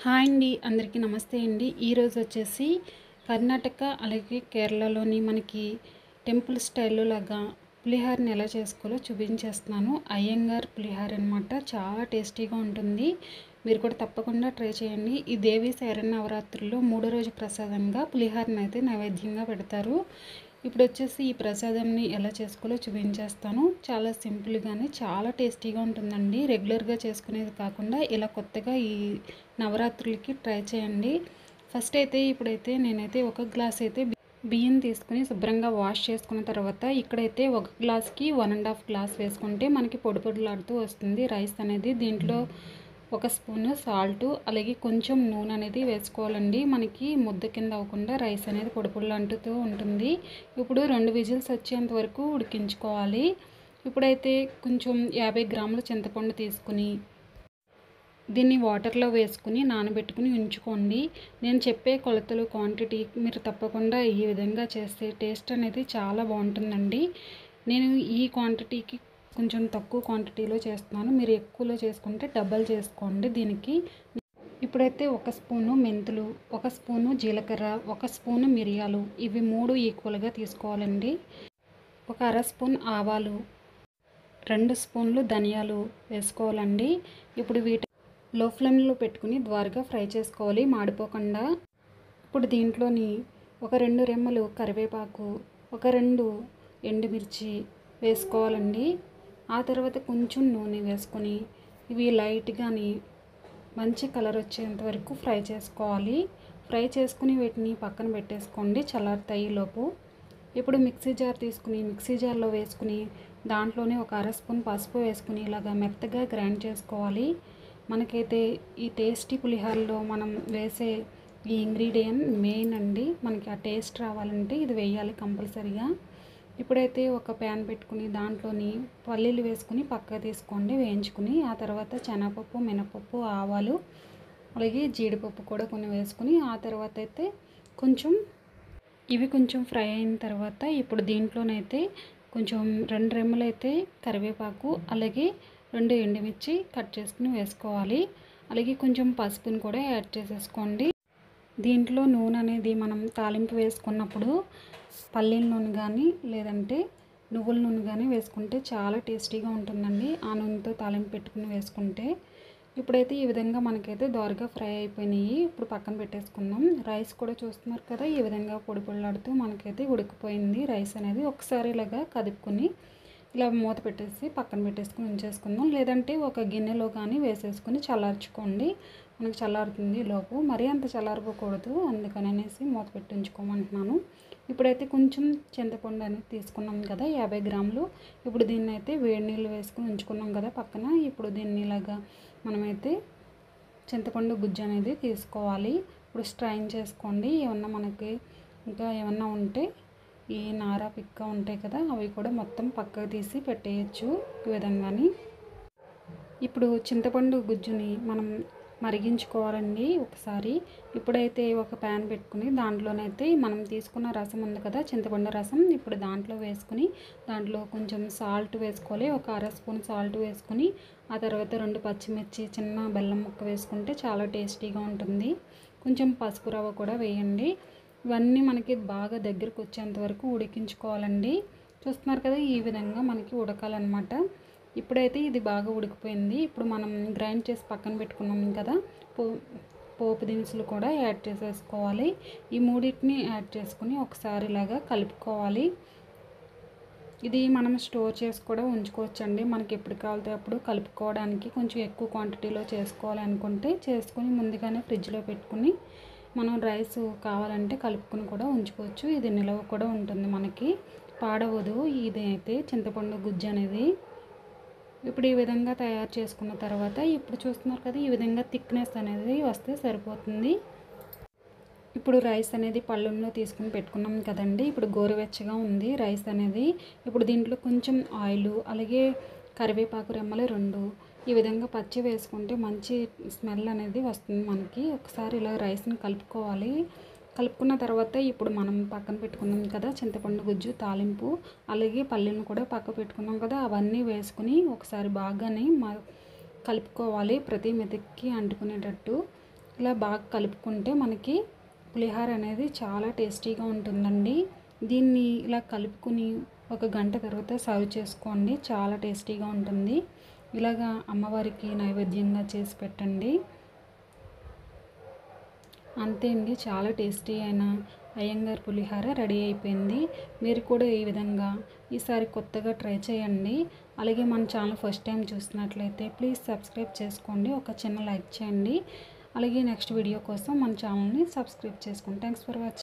Hi అండి, అందరికీ నమస్తే అండి. ఈరోజు వచ్చేసి కర్ణాటక అలాగే కేరళలోని మనకి టెంపుల్ స్టైల్లో లాగా పులిహోరని ఎలా చేసుకోవాలో చూపించేస్తున్నాను. అయ్యంగార్ పులిహోర అనమాట. చాలా టేస్టీగా ఉంటుంది. మీరు కూడా తప్పకుండా ట్రై చేయండి. ఈ దేవి శరన్నవరాత్రుల్లో 3వ రోజు ప్రసాదంగా పులిహోరని అయితే నైవేద్యంగా పెడతారు. ఇప్పుడు వచ్చేసి ఈ ప్రసాదంని ఎలా చేసుకోవాలో చూపించేస్తాను. చాలా సింపుల్గానే చాలా టేస్టీగా ఉంటుందండి. రెగ్యులర్గా చేసుకునేది కాకుండా ఇలా కొత్తగా ఈ నవరాత్రులకి ట్రై చేయండి. ఫస్ట్ అయితే ఇప్పుడైతే నేనైతే ఒక గ్లాస్ అయితే బియ్యం తీసుకుని శుభ్రంగా వాష్ చేసుకున్న తర్వాత ఇక్కడైతే ఒక గ్లాస్కి 1.5 గ్లాస్ వేసుకుంటే మనకి పొడి పొడిలాడుతూ వస్తుంది రైస్ అనేది. దీంట్లో ఒక స్పూను సాల్టు అలాగే కొంచెం నూనె అనేది వేసుకోవాలండి. మనకి ముద్ద కింద అవ్వకుండా రైస్ అనేది పొడి పొడిలు అంటుతూ ఉంటుంది. ఇప్పుడు 2 విజిల్స్ వచ్చేంత వరకు ఉడికించుకోవాలి. ఇప్పుడైతే కొంచెం 50 గ్రాముల చింతపండు తీసుకుని దీన్ని వాటర్లో వేసుకుని నానబెట్టుకుని ఉంచుకోండి. నేను చెప్పే కొలతలు క్వాంటిటీ మీరు తప్పకుండా ఈ విధంగా చేస్తే టేస్ట్ అనేది చాలా బాగుంటుందండి. నేను ఈ క్వాంటిటీకి కొంచెం తక్కువ క్వాంటిటీలో చేస్తున్నాను. మీరు ఎక్కువలో చేసుకుంటే డబల్ చేసుకోండి దీనికి. ఇప్పుడైతే 1 స్పూను మెంతులు, 1 స్పూను జీలకర్ర, 1 స్పూను మిరియాలు, ఇవి 3 ఈక్వల్గా తీసుకోవాలండి. 1 అర స్పూన్ ఆవాలు, 2 స్పూన్లు ధనియాలు వేసుకోవాలండి. ఇప్పుడు లో ఫ్లేమ్లో పెట్టుకుని ద్వారగా ఫ్రై చేసుకోవాలి మాడిపోకుండా. ఇప్పుడు దీంట్లోని ఒక 2 రెమ్మలు కరివేపాకు, ఒక 2 ఎండుమిర్చి వేసుకోవాలండి. ఆ తర్వాత కొంచెం నూనె వేసుకొని ఇవి లైట్గాని మంచి కలర్ వచ్చేంత వరకు ఫ్రై చేసుకోవాలి. ఫ్రై చేసుకుని వీటిని పక్కన పెట్టేసుకోండి చల్లారుతాయి లోపు. ఇప్పుడు మిక్సీ జార్ తీసుకుని మిక్సీ జార్లో వేసుకుని దాంట్లోనే 1 అర స్పూన్ పసుపు వేసుకుని ఇలాగా మెత్తగా గ్రైండ్ చేసుకోవాలి. మనకైతే ఈ టేస్టీ పులిహోరలో మనం వేసే ఈ ఇంగ్రీడియంట్ మెయిన్ అండి. మనకి ఆ టేస్ట్ రావాలంటే ఇది వేయాలి కంపల్సరీగా. ఇప్పుడైతే ఒక ప్యాన్ పెట్టుకుని దాంట్లోని పల్లీలు వేసుకుని పక్కకు తీసుకోండి వేయించుకుని. ఆ తర్వాత శనగపప్పు, మినపప్పు, ఆవాలు అలాగే జీడిపప్పు కూడా కొన్ని వేసుకుని ఆ తర్వాత అయితే ఇవి కొంచెం ఫ్రై అయిన తర్వాత ఇప్పుడు దీంట్లోనైతే కొంచెం 2 రెమ్మలు అయితే కరివేపాకు అలాగే 2 ఎండుమిర్చి కట్ చేసుకుని వేసుకోవాలి. అలాగే కొంచెం పసుపుని కూడా యాడ్ చేసేసుకోండి. దీంట్లో నూనె అనేది మనం తాలింపు వేసుకున్నప్పుడు పల్లీల నూనె కానీ లేదంటే నువ్వుల నూనె కానీ వేసుకుంటే చాలా టేస్టీగా ఉంటుందండి. ఆ నూనెతో తాలింపు పెట్టుకుని వేసుకుంటే. ఇప్పుడైతే ఈ విధంగా మనకైతే దోరగా ఫ్రై అయిపోయినాయి. ఇప్పుడు పక్కన పెట్టేసుకుందాం. రైస్ కూడా చూస్తున్నారు కదా, ఈ విధంగా పొడి పొడిలాడుతూ మనకైతే ఉడికిపోయింది రైస్ అనేది. ఒకసారి ఇలాగా కదుపుకొని ఇలా మూత పెట్టేసి పక్కన పెట్టేసుకుని ఉంచేసుకుందాం. లేదంటే ఒక గిన్నెలో కానీ వేసేసుకుని చల్లార్చుకోండి. మనకు చల్లారుతుంది లోపు. మరీ అంత చల్లారిపోకూడదు, అందుకనేసి మూత పెట్టి ఉంచుకోమంటున్నాను. ఇప్పుడైతే కొంచెం చింతపండు అనేది తీసుకున్నాం కదా 50 గ్రాములు. ఇప్పుడు దీన్ని అయితే వేడి నీళ్ళు వేసుకుని ఉంచుకున్నాం కదా పక్కన. ఇప్పుడు దీన్ని ఇలాగా మనమైతే చింతపండు గుజ్జు అనేది తీసుకోవాలి. ఇప్పుడు స్ట్రైన్ చేసుకోండి. ఏమన్నా మనకి ఇంకా ఏమన్నా ఉంటే ఈ నార పిక్క ఉంటాయి కదా అవి కూడా మొత్తం పక్కకు తీసి పెట్టేయచ్చు ఈ విధంగాని. ఇప్పుడు చింతపండు గుజ్జుని మనం మరిగించుకోవాలండి ఒకసారి. ఇప్పుడైతే ఒక ప్యాన్ పెట్టుకుని దాంట్లోనైతే మనం తీసుకున్న రసం ఉంది కదా చింతపండు రసం, ఇప్పుడు దాంట్లో వేసుకుని దాంట్లో కొంచెం సాల్ట్ వేసుకోవాలి. 1 అర స్పూన్ సాల్ట్ వేసుకుని ఆ తర్వాత 2 పచ్చిమిర్చి, చిన్న బెల్లం ముక్క వేసుకుంటే చాలా టేస్టీగా ఉంటుంది. కొంచెం పసుపు రవ్వ కూడా వేయండి. ఇవన్నీ మనకి బాగా దగ్గరకు వచ్చేంత వరకు ఉడికించుకోవాలండి. చూస్తున్నారు కదా, ఈ విధంగా మనకి ఉడకాలన్నమాట. ఇప్పుడైతే ఇది బాగా ఉడికిపోయింది. ఇప్పుడు మనం గ్రైండ్ చేసి పక్కన పెట్టుకున్నాం కదా పోపు దినుసులు కూడా యాడ్ చేసేసుకోవాలి. ఈ మూడింటిని యాడ్ చేసుకుని ఒకసారి ఇలాగా కలుపుకోవాలి. ఇది మనం స్టోర్ చేసి కూడా ఉంచుకోవచ్చండి. మనకి ఎప్పుడు కావాలితే అప్పుడు కలుపుకోవడానికి. కొంచెం ఎక్కువ క్వాంటిటీలో చేసుకోవాలి అనుకుంటే చేసుకుని ముందుగానే ఫ్రిడ్జ్లో పెట్టుకుని మనం రైస్ కావాలంటే కలుపుకొని కూడా ఉంచుకోవచ్చు. ఇది నిలవ కూడా ఉంటుంది, మనకి పాడవదు. ఇది అయితే చింతపండు గుజ్జు అనేది. ఇప్పుడు ఈ విధంగా తయారు చేసుకున్న తర్వాత ఇప్పుడు చూస్తున్నారు కదా, ఈ విధంగా థిక్నెస్ అనేది వస్తే సరిపోతుంది. ఇప్పుడు రైస్ అనేది పళ్ళెంలో తీసుకుని పెట్టుకున్నాం కదండి. ఇప్పుడు గోరువెచ్చగా ఉంది రైస్ అనేది. ఇప్పుడు దీంట్లో కొంచెం ఆయిల్ అలాగే కరివేపాకు రెమ్మలు 2 ఈ విధంగా పచ్చి వేసుకుంటే మంచి స్మెల్ అనేది వస్తుంది మనకి. ఒకసారి ఇలా రైస్ని కలుపుకోవాలి. కలుపుకున్న తర్వాత ఇప్పుడు మనం పక్కన పెట్టుకున్నాం కదా చింతపండు గుజ్జు తాలింపు అలాగే పల్లీలను కూడా పక్క పెట్టుకున్నాం కదా, అవన్నీ వేసుకుని ఒకసారి బాగానే కలుపుకోవాలి ప్రతి మెతుక్కి అంటుకునేటట్టు. ఇలా బాగా కలుపుకుంటే మనకి పులిహోర అనేది చాలా టేస్టీగా ఉంటుందండి. దీన్ని ఇలా కలుపుకుని ఒక గంట తర్వాత సర్వ్ చేసుకోండి. చాలా టేస్టీగా ఉంటుంది. ఇలాగా అమ్మవారికి నైవేద్యంగా చేసి పెట్టండి. అంతే అండి, చాలా టేస్టీ అయిన అయ్యంగార్ పులిహోర రెడీ అయిపోయింది. మీరు కూడా ఈ విధంగా ఈసారి కొత్తగా ట్రై చేయండి. అలాగే మన ఛానల్ ఫస్ట్ టైం చూసినట్లయితే ప్లీజ్ సబ్స్క్రైబ్ చేసుకోండి. ఒక చిన్న లైక్ చేయండి. అలాగే నెక్స్ట్ వీడియో కోసం మన ఛానల్ని సబ్స్క్రైబ్ చేసుకోండి. Thanks for watching.